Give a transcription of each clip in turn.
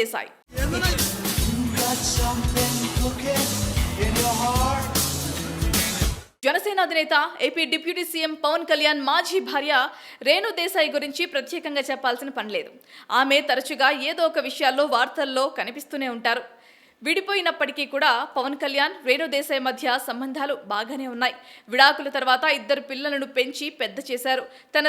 దేశాయ్. జనసేన అధినేత AP deputy CM Pawan Kalyan మాజీ భార్య రేణు దేశాయ్ గురించి ప్రత్యేకంగా చెప్పాల్సిన పనిలేదు. ఆమె తరచుగా ఏదో ఒక విషయాల్లో వార్తల్లో కనిపిస్తూనే ఉంటారు. విడిపోయినప్పటికీ కూడా పవన్ కళ్యాణ్ రేణు దేశాయ్ మధ్య సంబంధాలు బాగానే ఉన్నాయి. విడాకుల తర్వాత 2 పిల్లలను పెంచి పెద్ద చేశారు. తన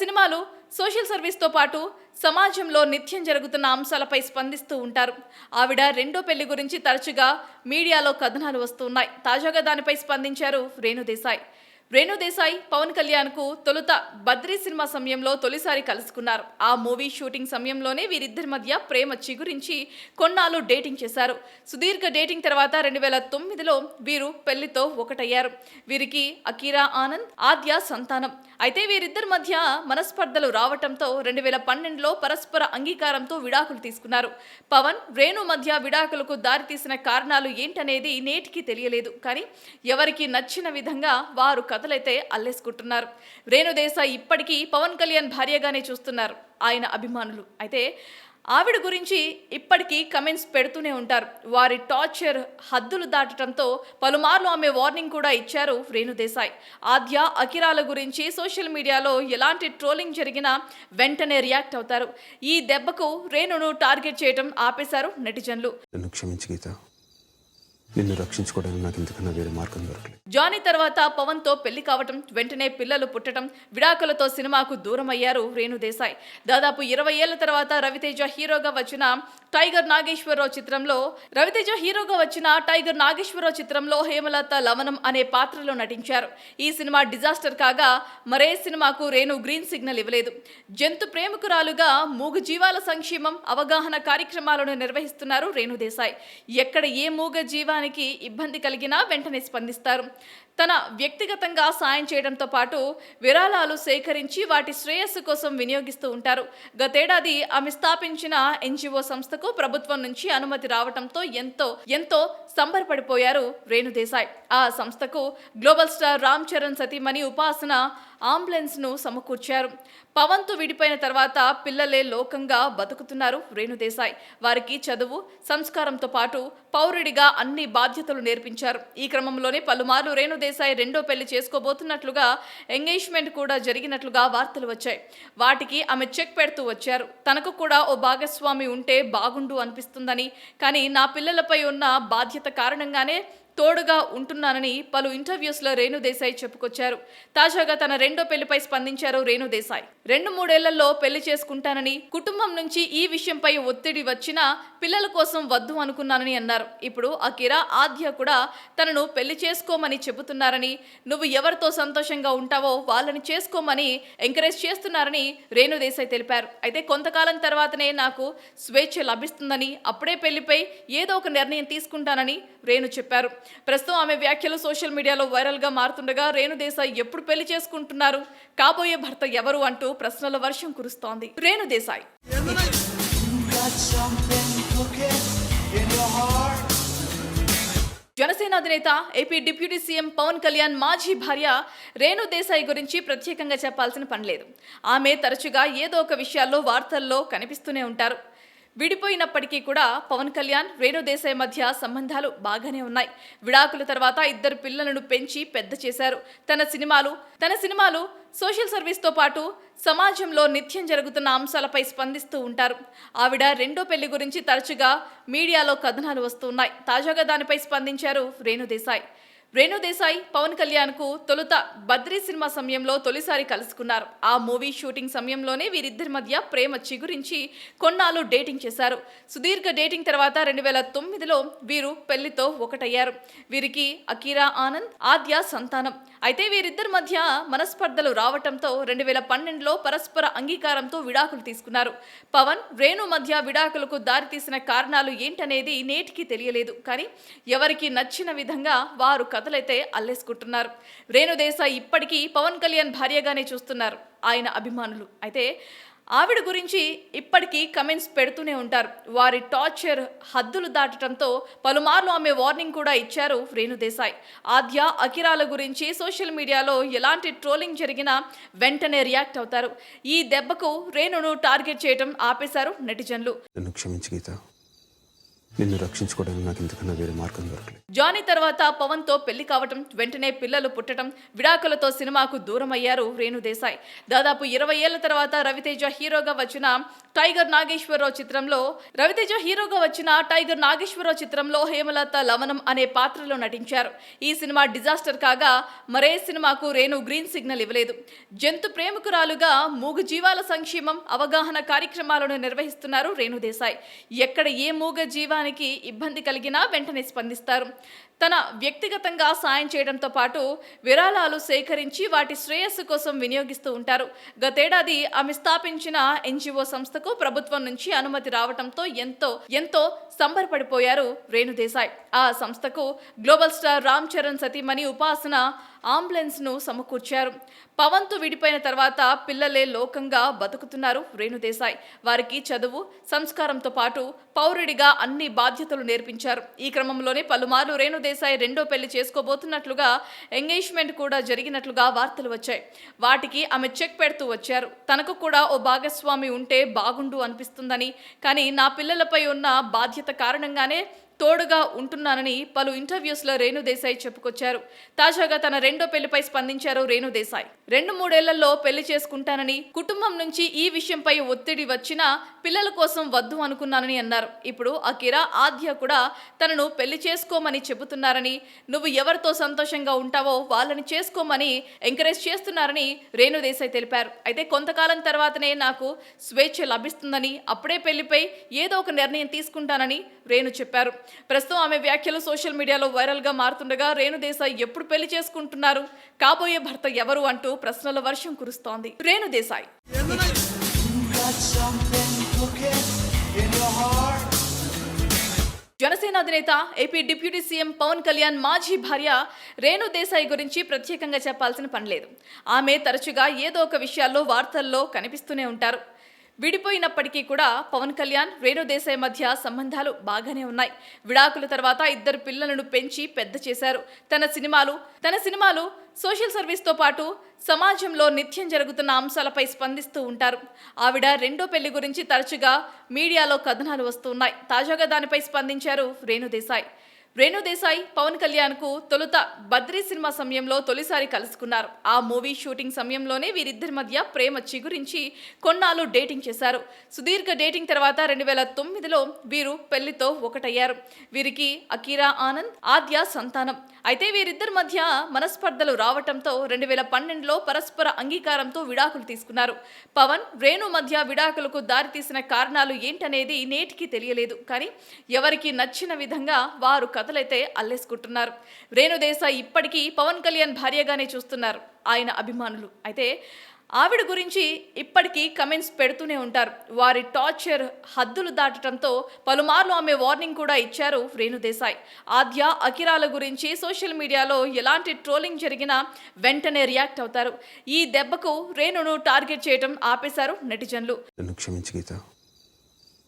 సినిమాలు సోషల్ సర్వీస్తో పాటు సమాజంలో నిత్యం జరుగుతున్న అంశాలపై స్పందిస్తూ ఉంటారు. ఆవిడ రెండో పెళ్లి గురించి తరచుగా మీడియాలో కథనాలు వస్తున్నాయి. తాజాగా దానిపై స్పందించారు రేణు దేశాయ్ పవన్ కళ్యాణ్కు తొలుత బద్రీ సినిమా సమయంలో తొలిసారి కలుసుకున్నారు. ఆ మూవీ షూటింగ్ సమయంలోనే వీరిద్దరి మధ్య ప్రేమ చిగురించి కొన్నాళ్ళు డేటింగ్ చేశారు. సుదీర్ఘ డేటింగ్ తర్వాత 2009లో వీరు పెళ్లితో ఒకటయ్యారు. వీరికి అకీరా ఆనంద్, ఆద్య సంతానం. అయితే వీరిద్దరి మధ్య మనస్పర్ధలు రావటంతో 2012లో పరస్పర అంగీకారంతో విడాకులు తీసుకున్నారు. పవన్, రేణు మధ్య విడాకులకు దారితీసిన కారణాలు ఏంటనేది నేటికి తెలియలేదు. కానీ ఎవరికి నచ్చిన విధంగా వారు కథలైతే అల్లేసుకుంటున్నారు. రేణు దేశాయ్ ఇప్పటికీ పవన్ కళ్యాణ్ భార్యగానే చూస్తున్నారు ఆయన అభిమానులు. అయితే ఆవిడ గురించి ఇప్పటికీ కమెంట్స్ పెడుతూనే ఉంటారు. వారి టార్చర్ హద్దులు దాటడంతో పలుమార్లు ఆమె వార్నింగ్ కూడా ఇచ్చారు రేణు దేశాయ్. ఆద్య, అకిరాల గురించి సోషల్ మీడియాలో ఎలాంటి ట్రోలింగ్ జరిగినా వెంటనే రియాక్ట్ అవుతారు. ఈ దెబ్బకు రేణును టార్గెట్ చేయడం ఆపేశారు నెటిజన్లు. నిన్ను రక్షించుకోవడానికి నాకు ఇంతకన్నా వేరే మార్గం దొరకలేదు. జానీ తర్వాత పవన్ తో పెళ్లి కావటం, వెంటనే పిల్లలు పుట్టడం, విడాకులతో సినిమాకు దూరం అయ్యారు రేణు దేశాయ్. దాదాపు 20 ఏళ్ల తర్వాత రవితేజ హీరోగా వచ్చిన టైగర్ నాగేశ్వరరావు చిత్రంలో హేమలత లవణం అనే పాత్రలో నటించారు. ఈ సినిమా డిజాస్టర్ కాగా మరే సినిమాకు రేణు గ్రీన్ సిగ్నల్ ఇవ్వలేదు. జంతు ప్రేమికురాలుగా మూగ జీవాల సంక్షేమం, అవగాహన కార్యక్రమాలను నిర్వహిస్తున్నారు రేణు దేశాయ్. ఎక్కడ ఏ మూగ జీవానికి ఇబ్బంది కలిగినా వెంటనే స్పందిస్తారు. తన వ్యక్తిగతంగా సాయం చేయడంతో పాటు విరాళాలు సేకరించి వాటి శ్రేయస్సు కోసం వినియోగిస్తూ ఉంటారు. గతేడాది ఆమె స్థాపించిన ఎన్జిఓ సంస్థకు ప్రభుత్వం నుంచి అనుమతి రావడంతో ఎంతో సంబరపడిపోయారు రేణు దేశాయ్. ఆ సంస్థకు గ్లోబల్ స్టార్ రామ్ చరణ్ సతీమణి ఉపాసన అంబులెన్స్ ను సమకూర్చారు. పవన్ తో విడిపోయిన తర్వాత పిల్లలే లోకంగా బతుకుతున్నారు రేణు దేశాయ్. వారికి చదువు, సంస్కారంతో పాటు పౌరుడిగా అన్ని బాధ్యతలు నేర్పించారు. ఈ క్రమంలోనే పలుమార్లు రేణు దేశాయ్ రెండో పెళ్లి చేసుకోబోతున్నట్లుగా, ఎంగేజ్మెంట్ కూడా జరిగినట్లుగా వార్తలు వచ్చాయి. వాటికి ఆమె చెక్ పెడుతూ వచ్చారు. తనకు కూడా ఓ భాగస్వామి ఉంటే బాగుండు అనిపిస్తుందని, కానీ నా పిల్లలపై ఉన్న బాధ్యత కారణంగానే తోడుగా ఉంటున్నానని పలు ఇంటర్వ్యూస్లో రేణు దేశాయ్ చెప్పుకొచ్చారు. తాజాగా తన రెండో పెళ్లిపై స్పందించారు రేణు దేశాయ్. 2-3 ఏళ్లలో పెళ్లి చేసుకుంటానని, కుటుంబం నుంచి ఈ విషయంపై ఒత్తిడి వచ్చినా పిల్లల కోసం వద్దు అనుకున్నానని అన్నారు. ఇప్పుడు అకిరా, ఆద్య కూడా తనను పెళ్లి చేసుకోమని చెబుతున్నారని, నువ్వు ఎవరితో సంతోషంగా ఉంటావో వాళ్ళని చేసుకోమని ఎంకరేజ్ చేస్తున్నారని రేణు దేశాయ్ తెలిపారు. అయితే కొంతకాలం తర్వాతనే నాకు స్వేచ్ఛ లభిస్తుందని, అప్పుడే పెళ్లిపై ఏదో ఒక నిర్ణయం తీసుకుంటానని రేణు చెప్పారు. ప్రస్తుతం ఆమె వ్యాఖ్యలు సోషల్ మీడియాలో వైరల్ గా మారుతుండగా రేణు దేశాయ్ ఎప్పుడు పెళ్లి చేసుకుంటున్నారు, కాబోయే భర్త ఎవరు అంటూ ప్రశ్నల వర్షం కురుస్తోంది. రేణు దేశాయ్ జనసేన అధినేత AP deputy CM Pawan Kalyan మాజీ భార్య రేణు దేశాయ్ గురించి ప్రత్యేకంగా చెప్పాల్సిన పనిలేదు. ఆమె తరచుగా ఏదో ఒక విషయాల్లో వార్తల్లో కనిపిస్తూనే ఉంటారు. విడిపోయినప్పటికీ కూడా పవన్ కళ్యాణ్ రేణు దేశాయ్ మధ్య సంబంధాలు బాగానే ఉన్నాయి. విడాకుల తర్వాత 2 పిల్లలను పెంచి పెద్ద చేశారు. తన సినిమాలు సోషల్ సర్వీస్తో పాటు సమాజంలో నిత్యం జరుగుతున్న అంశాలపై స్పందిస్తూ ఉంటారు. ఆవిడ రెండో పెళ్లి గురించి తరచుగా మీడియాలో కథనాలు వస్తున్నాయి. తాజాగా దానిపై స్పందించారు రేణు దేశాయ్ పవన్ కళ్యాణ్కు తొలుత బద్రీ సినిమా సమయంలో తొలిసారి కలుసుకున్నారు. ఆ మూవీ షూటింగ్ సమయంలోనే వీరిద్దరి మధ్య ప్రేమ చిగురించి కొన్నాళ్ళు డేటింగ్ చేశారు. సుదీర్ఘ డేటింగ్ తర్వాత 2009లో వీరు పెళ్లితో ఒకటయ్యారు. వీరికి అకీరా ఆనంద్, ఆద్య సంతానం. అయితే వీరిద్దరి మధ్య మనస్పర్ధలు రావటంతో 2012లో పరస్పర అంగీకారంతో విడాకులు తీసుకున్నారు. పవన్, రేణు మధ్య విడాకులకు దారితీసిన కారణాలు ఏంటనేది నేటికి తెలియలేదు. కానీ ఎవరికి నచ్చిన విధంగా వారు కథలైతే అల్లేసుకుంటున్నారు. రేణు దేశాయ్ ఇప్పటికీ పవన్ కళ్యాణ్ భార్యగానే చూస్తున్నారు ఆయన అభిమానులు. అయితే ఆవిడ గురించి ఇప్పటికీ కమెంట్స్ పెడుతూనే ఉంటారు. వారి టార్చర్ హద్దులు దాటడంతో పలుమార్లు ఆమె వార్నింగ్ కూడా ఇచ్చారు రేణుదేశాయ్. ఆద్య, అకిరాల గురించి సోషల్ మీడియాలో ఎలాంటి ట్రోలింగ్ జరిగినా వెంటనే రియాక్ట్ అవుతారు. ఈ దెబ్బకు రేణును టార్గెట్ చేయడం ఆపేశారు నెటిజన్లు. నన్ను క్షమించి గీత, నిన్ను రక్షించుకోవడానికి నాకు ఇంతకన్నా వేరే మార్గం దొరకలేదు. జానీ తర్వాత పవన్ తో పెళ్లి కావటం, వెంటనే పిల్లలు పుట్టడం, విడాకులతో సినిమాకు దూరం అయ్యారు రేణుదేశాయ్. దాదాపు 20 ఏళ్ల తర్వాత రవితేజ హీరోగా వచ్చిన టైగర్ నాగేశ్వరరావు చిత్రంలో హేమలత లవణం అనే పాత్రలో నటించారు. ఈ సినిమా డిజాస్టర్ కాగా మరే సినిమాకు రేణు గ్రీన్ సిగ్నల్ ఇవ్వలేదు. జంతు ప్రేమికురాలుగా మూగ జీవాల సంక్షేమం, అవగాహన కార్యక్రమాలను నిర్వహిస్తున్నారు రేణుదేశాయ్. ఎక్కడ ఏ మూగ జీవానికి ఇబ్బంది కలిగినా వెంటనే స్పందిస్తారు. తన వ్యక్తిగతంగా సాయం చేయడంతో పాటు విరాళాలు సేకరించి వాటి శ్రేయస్సు కోసం వినియోగిస్తూ ఉంటారు. గతేడాది ఆమె స్థాపించిన ఎన్జిఓ సంస్థకు ప్రభుత్వం నుంచి అనుమతి రావడంతో ఎంతో సంబరపడిపోయారు రేణుదేశాయ్. ఆ సంస్థకు గ్లోబల్ స్టార్ రామ్ చరణ్ సతీమణి ఉపాసన అంబులెన్స్ ను సమకూర్చారు. పవన్ తో విడిపోయిన తర్వాత పిల్లలే లోకంగా బతుకుతున్నారు రేణుదేశాయ్. వారికి చదువు, సంస్కారంతో పాటు పౌరుడిగా అన్ని బాధ్యతలు నేర్పించారు. ఈ క్రమంలోనే పలుమార్లు రేణుదేశాయ్ రెండో పెళ్లి చేసుకోబోతున్నట్లుగా, ఎంగేజ్మెంట్ కూడా జరిగినట్లుగా వార్తలు వచ్చాయి. వాటికి ఆమె చెక్ పెడుతూ వచ్చారు. తనకు కూడా ఓ భాగస్వామి ఉంటే బాగుండు అనిపిస్తుందని, కానీ నా పిల్లలపై ఉన్న బాధ్యత కారణంగానే తోడుగా ఉంటున్నానని పలు ఇంటర్వ్యూస్లో రేణుదేశాయ్ చెప్పుకొచ్చారు. తాజాగా తన రెండో పెళ్లిపై స్పందించారు రేణుదేశాయ్. 2-3 ఏళ్లలో పెళ్లి చేసుకుంటానని, కుటుంబం నుంచి ఈ విషయంపై ఒత్తిడి వచ్చినా పిల్లల కోసం వద్దు అనుకున్నానని అన్నారు. ఇప్పుడు అకిరా, ఆద్య కూడా తనను పెళ్లి చేసుకోమని చెబుతున్నారని, నువ్వు ఎవరితో సంతోషంగా ఉంటావో వాళ్ళని చేసుకోమని ఎంకరేజ్ చేస్తున్నారని రేణుదేశాయ్ తెలిపారు. అయితే కొంతకాలం తర్వాతనే నాకు స్వేచ్ఛ లభిస్తుందని, అప్పుడే పెళ్లిపై ఏదో ఒక నిర్ణయం తీసుకుంటానని రేణు చెప్పారు. ప్రస్తుతం ఆమె వ్యాఖ్యలు సోషల్ మీడియాలో వైరల్ గా మారుతుండగా రేణుదేశాయ్ ఎప్పుడు పెళ్లి చేసుకుంటున్నారు, కాబోయే భర్త ఎవరు అంటూ ప్రశ్నల వర్షం కురుస్తోంది. రేణుదేశాయ్ జనసేన అధినేత, AP deputy CM Pawan Kalyan మాజీ భార్య రేణుదేశాయ్ గురించి ప్రత్యేకంగా చెప్పాల్సిన పని లేదు. ఆమె తరచుగా ఏదో ఒక విషయాల్లో వార్తల్లో కనిపిస్తూనే ఉంటారు. విడిపోయినప్పటికీ కూడా పవన్ కళ్యాణ్, రేణుదేశాయ్ మధ్య సంబంధాలు బాగానే ఉన్నాయి. విడాకుల తర్వాత 2 పిల్లలను పెంచి పెద్ద చేశారు. తన సినిమాలు సోషల్ సర్వీస్తో పాటు సమాజంలో నిత్యం జరుగుతున్న అంశాలపై స్పందిస్తూ ఉంటారు. ఆవిడ రెండో పెళ్లి గురించి తరచుగా మీడియాలో కథనాలు వస్తున్నాయి. తాజాగా దానిపై స్పందించారు రేణుదేశాయ్ పవన్ కళ్యాణ్ కు తొలుత బద్రీ సినిమా సమయంలో తొలిసారి కలుసుకున్నారు. ఆ మూవీ షూటింగ్ సమయంలోనే వీరిద్దరి మధ్య ప్రేమ చిగురించి కొన్నాళ్ళు డేటింగ్ చేశారు. సుదీర్ఘ డేటింగ్ తర్వాత 2009లో వీరు పెళ్లితో ఒకటయ్యారు. వీరికి అకిరా ఆనంద్, ఆద్య సంతానం. అయితే వీరిద్దరి మధ్య మనస్పర్ధలు రావటంతో 2012లో పరస్పర అంగీకారంతో విడాకులు తీసుకున్నారు. పవన్, రేణు మధ్య విడాకులకు దారితీసిన కారణాలు ఏంటనేది నేటికి తెలియలేదు. కానీ ఎవరికి నచ్చిన విధంగా వారు కథలైతే అల్లేసుకుంటున్నారు. రేణుదేశాయ్ ఇప్పటికీ పవన్ కళ్యాణ్ భార్యగానే చూస్తున్నారు ఆయన అభిమానులు. అయితే ఆవిడ గురించి ఇప్పటికీ కమెంట్స్ పెడుతూనే ఉంటారు. వారి టార్చర్ హద్దులు దాటడంతో పలుమార్లు ఆమె వార్నింగ్ కూడా ఇచ్చారు రేణుదేశాయ్. ఆద్య, అకిరాల గురించి సోషల్ మీడియాలో ఎలాంటి ట్రోలింగ్ జరిగినా వెంటనే రియాక్ట్ అవుతారు. ఈ దెబ్బకు రేణును టార్గెట్ చేయడం ఆపేశారు నెటిజన్లు. నన్ను క్షమించి గీత,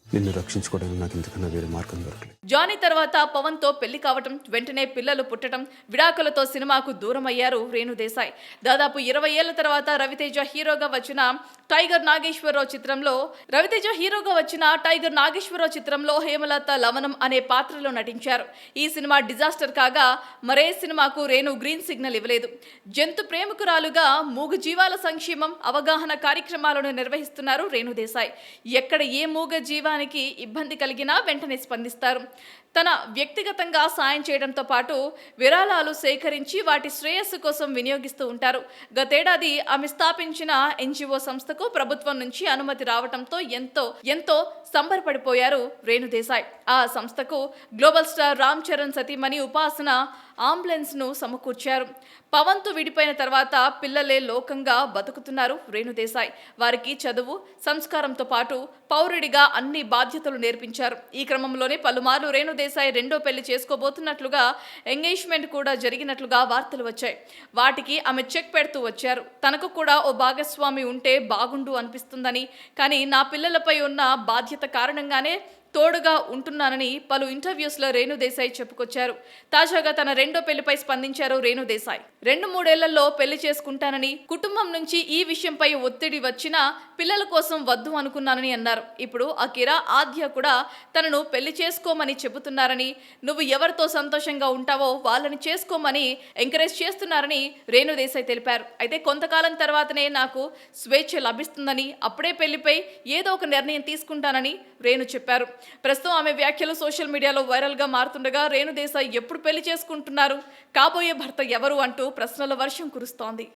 నిన్ను రక్షించుకోవడానికి నాకు ఇంతకన్నా వేరే మార్గం దొరకలేదు. జానీ తర్వాత పవన్ తో పెళ్లి కావటం, వెంటనే పిల్లలు పుట్టడం, విడాకులతో సినిమాకు దూరం అయ్యారు రేణుదేశాయ్. దాదాపు 20 ఏళ్ల తర్వాత రవితేజ హీరోగా వచ్చిన టైగర్ నాగేశ్వరరావు చిత్రంలో హేమలత లవణం అనే పాత్రలో నటించారు. ఈ సినిమా డిజాస్టర్ కాగా మరే సినిమాకు రేణు గ్రీన్ సిగ్నల్ ఇవ్వలేదు. జంతు ప్రేమికురాలుగా మూగ జీవాల సంక్షేమం, అవగాహన కార్యక్రమాలను నిర్వహిస్తున్నారు రేణుదేశాయ్. ఎక్కడ ఏ మూగ జీవానికి ఇబ్బంది కలిగినా వెంటనే స్పందిస్తారు. తన వ్యక్తిగతంగా సాయం చేయడంతో పాటు విరాళాలు సేకరించి వాటి శ్రేయస్సు కోసం వినియోగిస్తూ ఉంటారు. గతేడాది ఆమె స్థాపించిన ఎన్జిఓ సంస్థకు ప్రభుత్వం నుంచి అనుమతి రావడంతో ఎంతో సంబరపడిపోయారు రేణుదేశాయ్. ఆ సంస్థకు గ్లోబల్ స్టార్ రామ్ చరణ్ సతీమణి ఉపాసన అంబులెన్స్ను సమకూర్చారు. పవన్తో విడిపోయిన తర్వాత పిల్లలే లోకంగా బతుకుతున్నారు రేణుదేశాయ్. వారికి చదువు, సంస్కారంతో పాటు పౌరుడిగా అన్ని బాధ్యతలు నేర్పించారు. ఈ క్రమంలోనే పలుమార్లు రేణుదేశాయ్ రెండో పెళ్లి చేసుకోబోతున్నట్లుగా ఎంగేజ్మెంట్ కూడా జరిగినట్లుగా వార్తలు వచ్చాయి. వాటికి ఆమె చెక్ పెడుతూ వచ్చారు. తనకు కూడా ఓ భాగస్వామి ఉంటే బాగుండు అనిపిస్తుందని, కానీ నా పిల్లలపై ఉన్న బాధ్యత కారణంగానే తోడుగా ఉంటున్నానని పలు ఇంటర్వ్యూస్లో రేణుదేశాయ్ చెప్పుకొచ్చారు. తాజాగా తన రెండో పెళ్లిపై స్పందించారు రేణుదేశాయ్. 2-3 ఏళ్లలో పెళ్లి చేసుకుంటానని, కుటుంబం నుంచి ఈ విషయంపై ఒత్తిడి వచ్చినా పిల్లల కోసం వద్దు అనుకున్నానని అన్నారు. ఇప్పుడు అకిరా, ఆద్య కూడా తనను పెళ్లి చేసుకోమని చెబుతున్నారని, నువ్వు ఎవరితో సంతోషంగా ఉంటావో వాళ్ళని చేసుకోమని ఎంకరేజ్ చేస్తున్నారని రేణుదేశాయ్ తెలిపారు. అయితే కొంతకాలం తర్వాతనే నాకు స్వేచ్ఛ లభిస్తుందని, అప్పుడే పెళ్లిపై ఏదో ఒక నిర్ణయం తీసుకుంటానని రేణు చెప్పారు. ప్రస్తుతం ఆమె వ్యాఖ్యలు సోషల్ మీడియాలో వైరల్ గా మారుతుండగా రేణుదేశాయ్ ఎప్పుడు పెళ్లి చేసుకుంటున్నారు, కాబోయే భర్త ఎవరు అంటూ ప్రశ్నల వర్షం కురుస్తోంది.